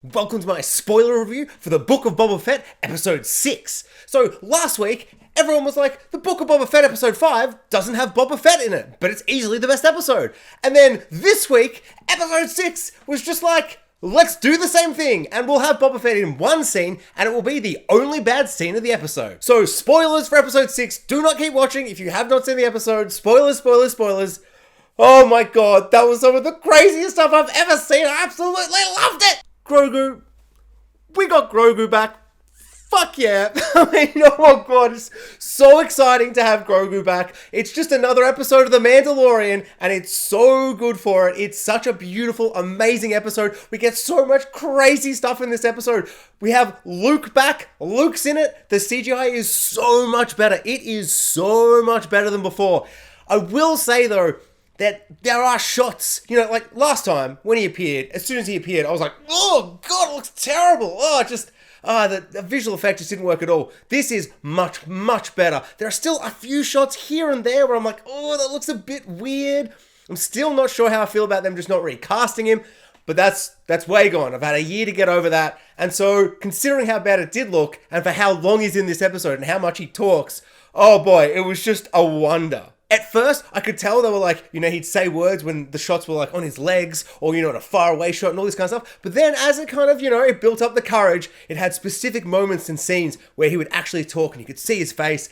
Welcome to my spoiler review for the Book of Boba Fett, episode 6. So, last week, everyone was like, the Book of Boba Fett episode 5 doesn't have Boba Fett in it, but it's easily the best episode. And then this week, episode 6 was just like, let's do the same thing, and we'll have Boba Fett in one scene, and it will be the only bad scene of the episode. So, spoilers for episode 6, do not keep watching if you have not seen the episode. Spoilers, spoilers, spoilers. Oh my god, that was some of the craziest stuff I've ever seen. I absolutely loved it! Grogu. We got Grogu back. Fuck yeah. I mean, oh my god, it's so exciting to have Grogu back. It's just another episode of The Mandalorian, and it's so good for it. It's such a beautiful, amazing episode. We get so much crazy stuff in this episode. We have Luke back. Luke's in it. The CGI is so much better. It is so much better than before. I will say, though, that there are shots, like last time when he appeared, as soon as he appeared, I was like, oh god, it looks terrible. The visual effect just didn't work at all. This is much, much better. There are still a few shots here and there where I'm like, oh, that looks a bit weird. I'm still not sure how I feel about them just not recasting him, but that's way gone. I've had a year to get over that. And so, considering how bad it did look, and for how long he's in this episode and how much he talks, oh boy, it was just a wonder. At first, I could tell they were like, he'd say words when the shots were like on his legs or, in a far away shot and all this kind of stuff. But then as it kind of, it built up the courage, it had specific moments and scenes where he would actually talk and you could see his face.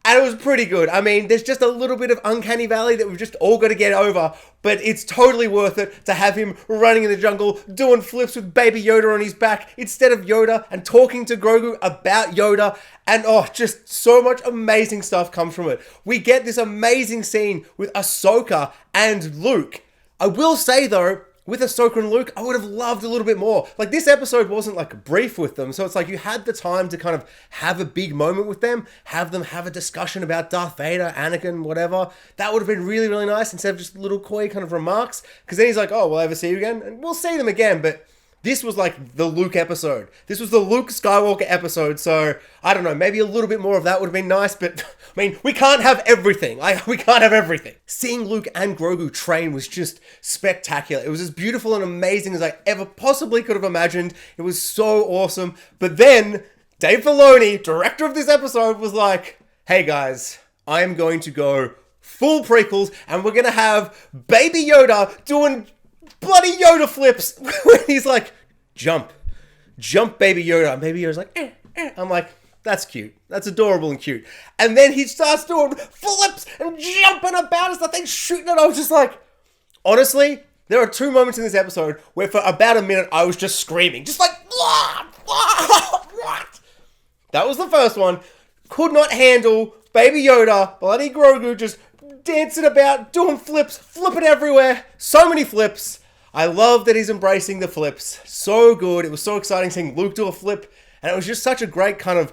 And it was pretty good. I mean, there's just a little bit of uncanny valley that we've just all got to get over, but it's totally worth it to have him running in the jungle, doing flips with Baby Yoda on his back instead of Yoda, and talking to Grogu about Yoda, and just so much amazing stuff comes from it. We get this amazing scene with Ahsoka and Luke. I will say, though, with Ahsoka and Luke, I would have loved a little bit more. Like, this episode wasn't like brief with them, so it's like you had the time to kind of have a big moment with them, have a discussion about Darth Vader, Anakin, whatever. That would have been really, really nice instead of just little coy kind of remarks. Because then he's like, oh, we'll ever see you again? And we'll see them again, but this was like the Luke episode. This was the Luke Skywalker episode, so I don't know, maybe a little bit more of that would have been nice, but I mean, we can't have everything. We can't have everything. Seeing Luke and Grogu train was just spectacular. It was as beautiful and amazing as I ever possibly could have imagined. It was so awesome. But then, Dave Filoni, director of this episode, was like, hey guys, I am going to go full prequels, and we're going to have Baby Yoda doing bloody Yoda flips when he's like, jump, Baby Yoda. And Baby Yoda's like, I'm like, that's cute. That's adorable and cute. And then he starts doing flips and jumping about as the thing's shooting it. I was just like, honestly, there are 2 moments in this episode where for about a minute I was just screaming. Just like, what? That was the first one. Could not handle Baby Yoda, bloody Grogu just dancing about, doing flips, flipping everywhere. So many flips. I love that he's embracing the flips. So good. It was so exciting seeing Luke do a flip. And it was just such a great kind of,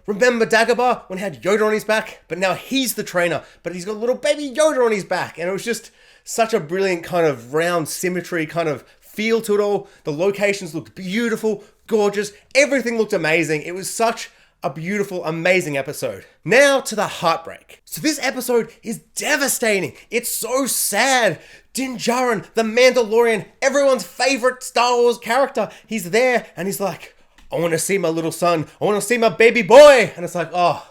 remember Dagobah when he had Yoda on his back? But now he's the trainer, but he's got a little Baby Yoda on his back. And it was just such a brilliant kind of round symmetry kind of feel to it all. The locations looked beautiful, gorgeous. Everything looked amazing. It was such a beautiful, amazing episode. Now to the heartbreak. So this episode is devastating. It's so sad. Din Djarin, the Mandalorian, everyone's favorite Star Wars character. He's there and he's like, I want to see my little son. I want to see my baby boy. And it's like, oh,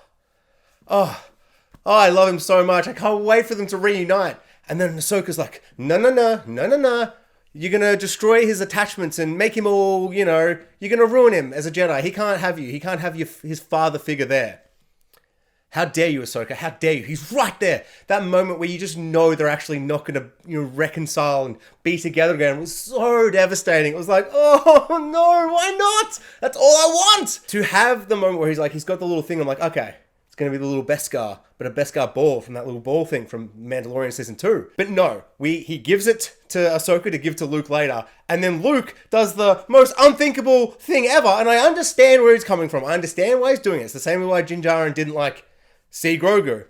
I love him so much. I can't wait for them to reunite. And then Ahsoka's like, no. You're going to destroy his attachments and make him all, you're going to ruin him as a Jedi. He can't have you. He can't have his father figure there. How dare you, Ahsoka? How dare you? He's right there. That moment where you just know they're actually not going to, reconcile and be together again was so devastating. It was like, oh no, why not? That's all I want. To have the moment where he's got the little thing. I'm like, okay, it's going to be the little Beskar, but a Beskar ball from that little ball thing from Mandalorian Season 2. But no, he gives it to Ahsoka to give to Luke later. And then Luke does the most unthinkable thing ever. And I understand where he's coming from. I understand why he's doing it. It's the same way why Din Djarin didn't see Grogu.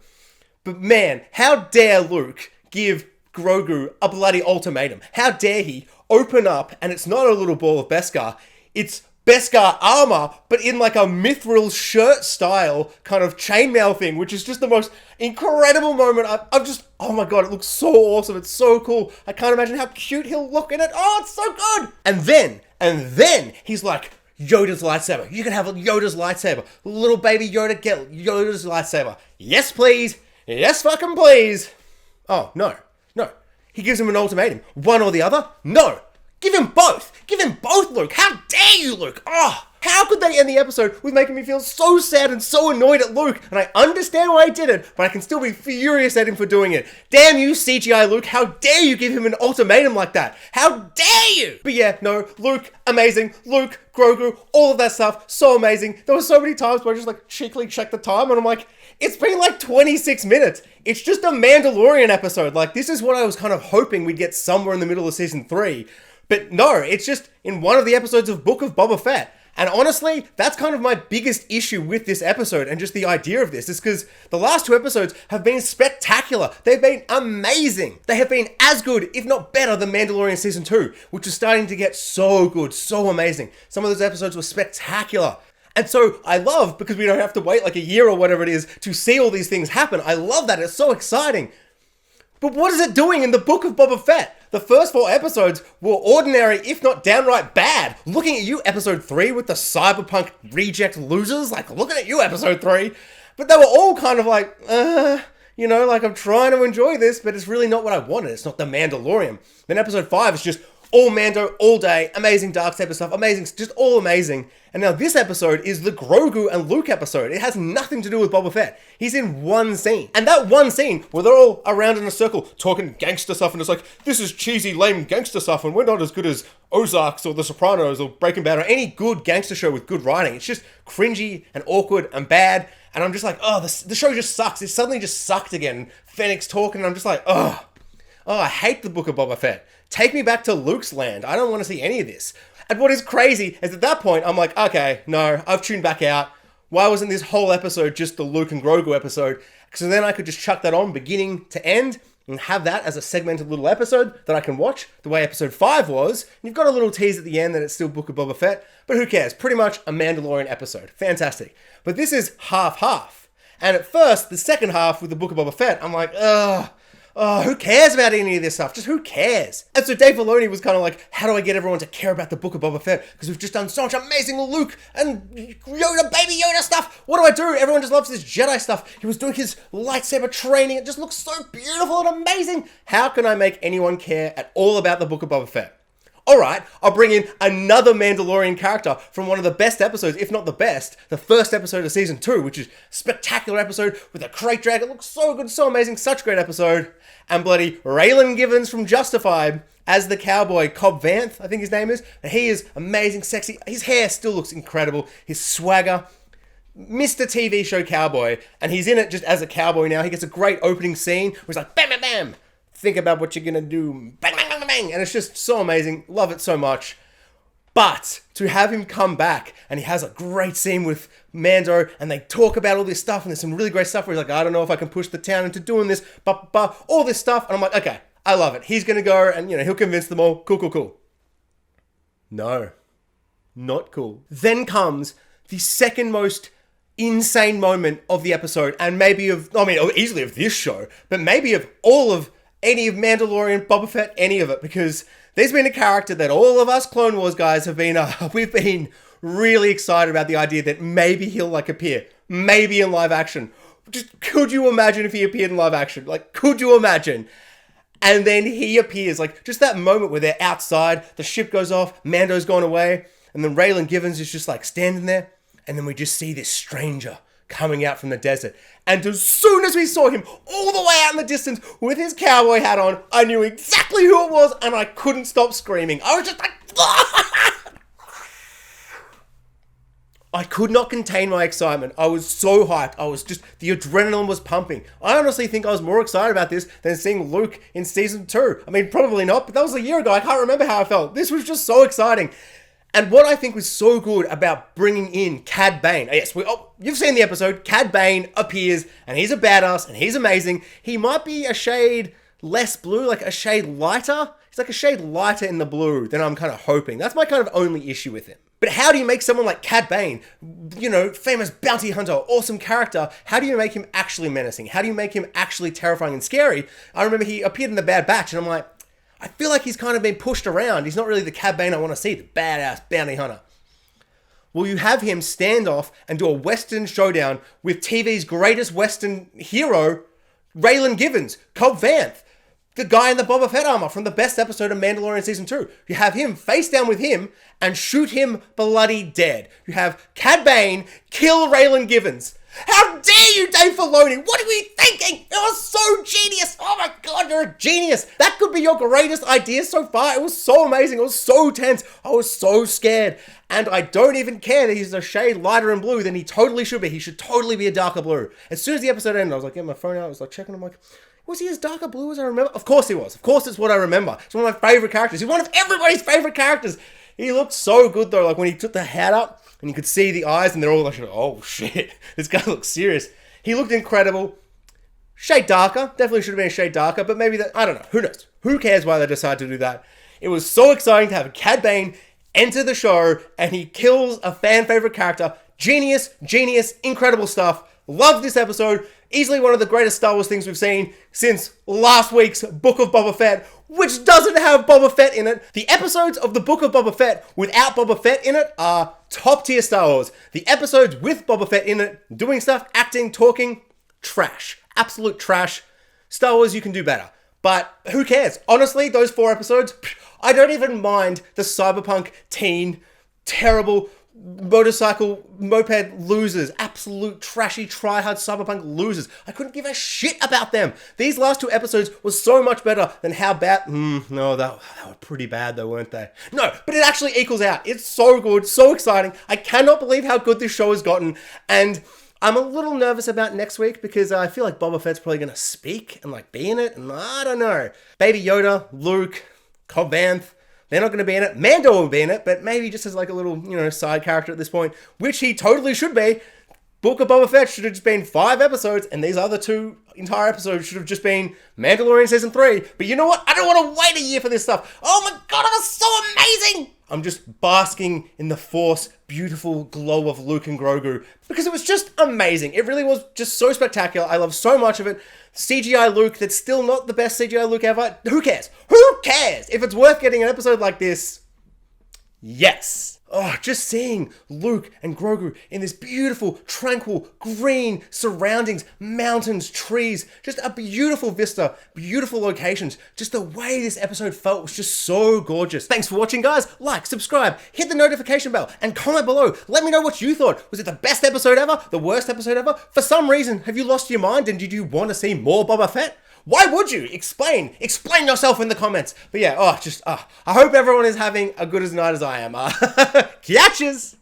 But man, how dare Luke give Grogu a bloody ultimatum? How dare he open up, and it's not a little ball of Beskar, it's Beskar armor, but in like a mithril shirt style kind of chainmail thing, which is just the most incredible moment. I've just, oh my god, it looks so awesome. It's so cool. I can't imagine how cute he'll look in it. Oh, it's so good. And then he's like, Yoda's lightsaber. You can have Yoda's lightsaber. Little baby Yoda, get Yoda's lightsaber. Yes, please. Yes, fucking please. Oh, no. He gives him an ultimatum. One or the other? No. Give him both. Give him both, Luke. How dare you, Luke? Oh, how could they end the episode with making me feel so sad and so annoyed at Luke? And I understand why he did it, but I can still be furious at him for doing it. Damn you, CGI Luke. How dare you give him an ultimatum like that? How dare you? But yeah, no, Luke, amazing. Luke, Grogu, all of that stuff, so amazing. There were so many times where I just like cheekily checked the time and I'm like, it's been like 26 minutes. It's just a Mandalorian episode. Like, this is what I was kind of hoping we'd get somewhere in the middle of season 3. But no, it's just in one of the episodes of Book of Boba Fett. And honestly, that's kind of my biggest issue with this episode and just the idea of this is because the last 2 episodes have been spectacular. They've been amazing. They have been as good, if not better, than Mandalorian Season 2, which is starting to get so good, so amazing. Some of those episodes were spectacular. And so I love, because we don't have to wait like a year or whatever it is to see all these things happen. I love that. It's so exciting. But what is it doing in the Book of Boba Fett? The first 4 episodes were ordinary, if not downright bad. Looking at you, episode 3, with the cyberpunk reject losers. Like, looking at you, episode 3. But they were all kind of like, you know, like I'm trying to enjoy this, but it's really not what I wanted. It's not the Mandalorian. Then episode 5 is just all Mando, all day, amazing darksaber stuff, amazing, just all amazing. And now this episode is the Grogu and Luke episode. It has nothing to do with Boba Fett. He's in one scene. And that one scene where they're all around in a circle talking gangster stuff and it's like, this is cheesy, lame gangster stuff and we're not as good as Ozarks or The Sopranos or Breaking Bad or any good gangster show with good writing. It's just cringy and awkward and bad. And I'm just like, oh, the show just sucks. It suddenly just sucked again. Fennec's talking and I'm just like, oh, I hate the Book of Boba Fett. Take me back to Luke's land. I don't want to see any of this. And what is crazy is at that point, I'm like, okay, no, I've tuned back out. Why wasn't this whole episode just the Luke and Grogu episode? So then I could just chuck that on beginning to end and have that as a segmented little episode that I can watch the way episode 5 was. And you've got a little tease at the end that it's still Book of Boba Fett, but who cares? Pretty much a Mandalorian episode. Fantastic. But this is half-half. And at first, the second half with the Book of Boba Fett, I'm like, who cares about any of this stuff? Just who cares? And so Dave Filoni was kind of like, how do I get everyone to care about the Book of Boba Fett? Because we've just done so much amazing Luke and Yoda, baby Yoda stuff. What do I do? Everyone just loves this Jedi stuff. He was doing his lightsaber training. It just looks so beautiful and amazing. How can I make anyone care at all about the Book of Boba Fett? Alright, I'll bring in another Mandalorian character from one of the best episodes, if not the best, the first episode of season 2, which is a spectacular episode with a crate drag. It looks so good, so amazing, such a great episode. And bloody Raylan Givens from Justified as the cowboy, Cobb Vanth, I think his name is. And he is amazing, sexy. His hair still looks incredible. His swagger. Mr. TV show cowboy. And he's in it just as a cowboy now. He gets a great opening scene where he's like, bam, bam, bam. Think about what you're gonna do. Bang, bang, bang, bang. And it's just so amazing. Love it so much. But to have him come back and he has a great scene with Mando and they talk about all this stuff and there's some really great stuff where he's like, I don't know if I can push the town into doing this, all this stuff. And I'm like, okay, I love it. He's going to go and, he'll convince them all. Cool. No, not cool. Then comes the second most insane moment of the episode and easily of this show, but maybe of all of any of Mandalorian, Boba Fett, any of it, because there's been a character that all of us Clone Wars guys have been, we've been really excited about the idea that maybe he'll appear, maybe in live action. Just, could you imagine if he appeared in live action? Could you imagine? And then he appears, just that moment where they're outside, the ship goes off, Mando's gone away, and then Raylan Givens is just standing there, and then we just see this stranger coming out from the desert. And as soon as we saw him all the way out in the distance with his cowboy hat on, I knew exactly who it was and I couldn't stop screaming. I was just like, I could not contain my excitement. I was so hyped. The adrenaline was pumping. I honestly think I was more excited about this than seeing Luke in season 2. I mean, probably not, but that was a year ago. I can't remember how I felt. This was just so exciting. And what I think was so good about bringing in Cad Bane, yes, you've seen the episode, Cad Bane appears, and he's a badass, and he's amazing. He might be a shade less blue, a shade lighter. He's a shade lighter in the blue than I'm kind of hoping. That's my kind of only issue with him. But how do you make someone like Cad Bane, you know, famous bounty hunter, awesome character, how do you make him actually menacing? How do you make him actually terrifying and scary? I remember he appeared in The Bad Batch, and I'm like, I feel like he's kind of been pushed around. He's not really the Cad Bane I want to see, the badass bounty hunter. Well, you have him stand off and do a Western showdown with TV's greatest Western hero, Raylan Givens, Cobb Vanth, the guy in the Boba Fett armor from the best episode of Mandalorian Season 2. You have him face down with him and shoot him bloody dead. You have Cad Bane kill Raylan Givens. How dare you, Dave Filoni? What are we thinking? It was so genius. Oh my God, you're a genius. That could be your greatest idea so far. It was so amazing. It was so tense. I was so scared. And I don't even care that he's a shade lighter in blue than he totally should be. He should totally be a darker blue. As soon as the episode ended, I was like, getting my phone out. I was like checking. I'm like, was he as darker blue as I remember? Of course he was. Of course it's what I remember. It's one of my favorite characters. He's one of everybody's favorite characters. He looked so good though. Like when he took the hat up and you could see the eyes and they're all like, oh shit, this guy looks serious. He looked incredible. Shade darker. Definitely should have been a shade darker, but maybe that, I don't know. Who knows? Who cares why they decided to do that? It was so exciting to have Cad Bane enter the show and he kills a fan favorite character. Genius, incredible stuff. Love this episode. Easily one of the greatest Star Wars things we've seen since last week's Book of Boba Fett, which doesn't have Boba Fett in it. The episodes of the Book of Boba Fett without Boba Fett in it are top tier Star Wars. The episodes with Boba Fett in it, doing stuff, acting, talking, trash. Absolute trash. Star Wars, you can do better. But who cares? Honestly, those 4 episodes, I don't even mind the cyberpunk teen, terrible motorcycle moped losers, absolute trashy try-hard cyberpunk losers. I couldn't give a shit about them. These last 2 episodes were so much better than how bad. No, they were pretty bad though, weren't they? No, but it actually equals out. It's so good, so exciting. I cannot believe how good this show has gotten, and I'm a little nervous about next week because I feel like Boba Fett's probably going to speak and like be in it, and I don't know. Baby Yoda, Luke, Cobb Vanth, they're not going to be in it. Mando will be in it, but maybe just as like a little, you know, side character at this point, which he totally should be. Book of Boba Fett should have just been 5 episodes, and these other 2 entire episodes should have just been Mandalorian Season 3. But you know what? I don't want to wait a year for this stuff. Oh my God, it was so amazing! I'm just basking in the Force beautiful glow of Luke and Grogu because it was just amazing. It really was just so spectacular. I love so much of it. CGI Luke, that's still not the best CGI Luke ever. Who cares? Who cares? If it's worth getting an episode like this, yes. Oh, just seeing Luke and Grogu in this beautiful, tranquil, green surroundings, mountains, trees, just a beautiful vista, beautiful locations. Just the way this episode felt was just so gorgeous. Thanks for watching, guys. Like, subscribe, hit the notification bell, and comment below. Let me know what you thought. Was it the best episode ever? The worst episode ever? For some reason, have you lost your mind and did you want to see more Boba Fett? Why would you? Explain yourself in the comments. But yeah, I hope everyone is having a good as night as I am. Catches!